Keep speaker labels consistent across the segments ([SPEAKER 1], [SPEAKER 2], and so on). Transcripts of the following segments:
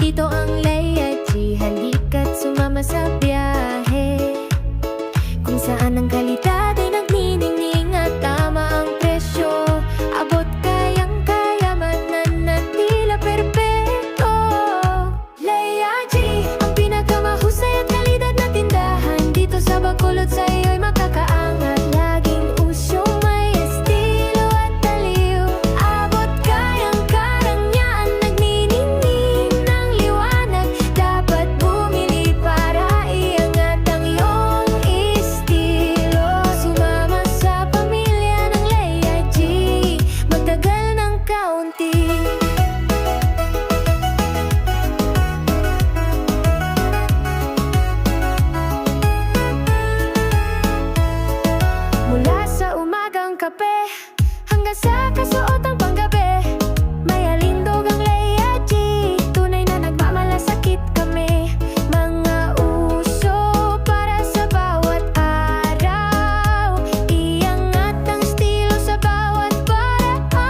[SPEAKER 1] Nandito ang Leia G, halika't sumama sa biyahe kung saan ang kalidad ay nagniningning at tama ang presyo. Abot kayang-kaya, mananatila perpekto. Leia G, ang pinakamahusay at kalidad na tindahan dito sa Bacolod. Sa'yo'y makakaangat, laging usyo, may estilo at taliw. Abot kayang karangyaan, nagniningning ng liwanag. Dapat bumili para iangat ang iyong estilo. Sumama sa pamilya ng Leia G, magtagal ng kaunti. Mula sa umagang kape hanggang sa kasuotang panggabi, may alindog ang Leia G. Tunay na nagmamalasakit kami. Mga uso para sa bawat araw, iangat ang estilo sa bawat paraan.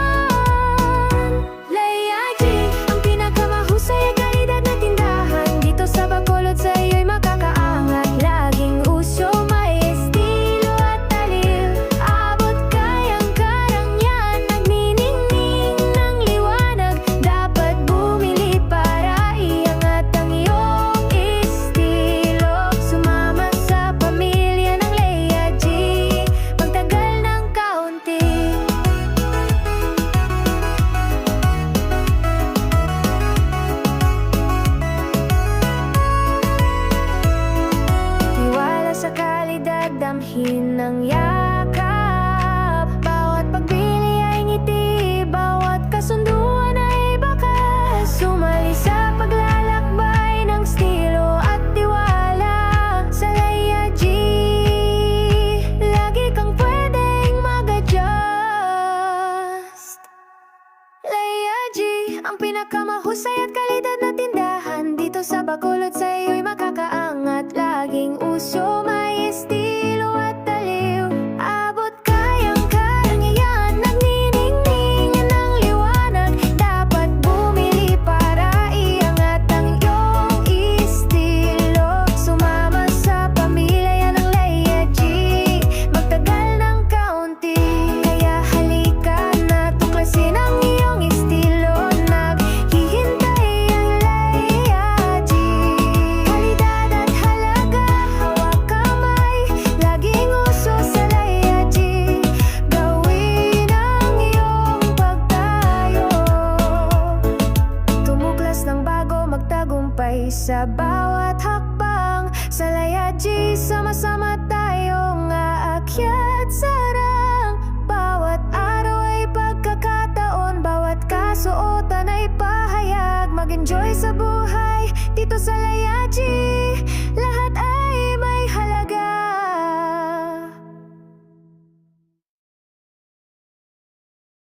[SPEAKER 1] Leia G, ang pinakamahusay at kalidad na tindahan dito sa Bacolod. Sa'yo'y makakaangat, laging uso, may estilo at taliw. Abot kayang karangyaan, nagniningning ng liwanag. Dapat bumili para iangat ang iyong estilo. Sumama sa pamilya ng Leia G, magtagal ng kaunti. Tiwala sa kalidad, damhin ng yakap. Bawat pagbili ay ngiti, bawat kasunduan ay bakas. Sumali sa paglalakbay ng estilo at tiwala sa Leia G. Lagi kang pwedeng mag-adjust. Leia G, ang pinakamahusay at kalidad na tindahan dito sa Bacolod. Sa'yo'y makakaangat, laging uso, may estilo at taliw. Abot kayang karangyaan, nagniningning ng liwanag. Dapat bumili para iangat ang iyong estilo. Sumama sa pamilya ng Leia G, magtagal ng kaunti. Kaya halika na, tuklasin ang iyong estilo. Naghihintay ang Leia G. Kalidad at halaga, hawak kamay, laging uso sa Leia G. Gawin ang iyong pagtayo, tumuklas ng bago, magtagumpay sa bawat hakbang. Sa Leia G, sama-sama tayong aakyat sa rang. Bawat araw ay pagkakataon, bawat kasuotan ay pahayag. Mag-enjoy sa buhay dito sa Leia G.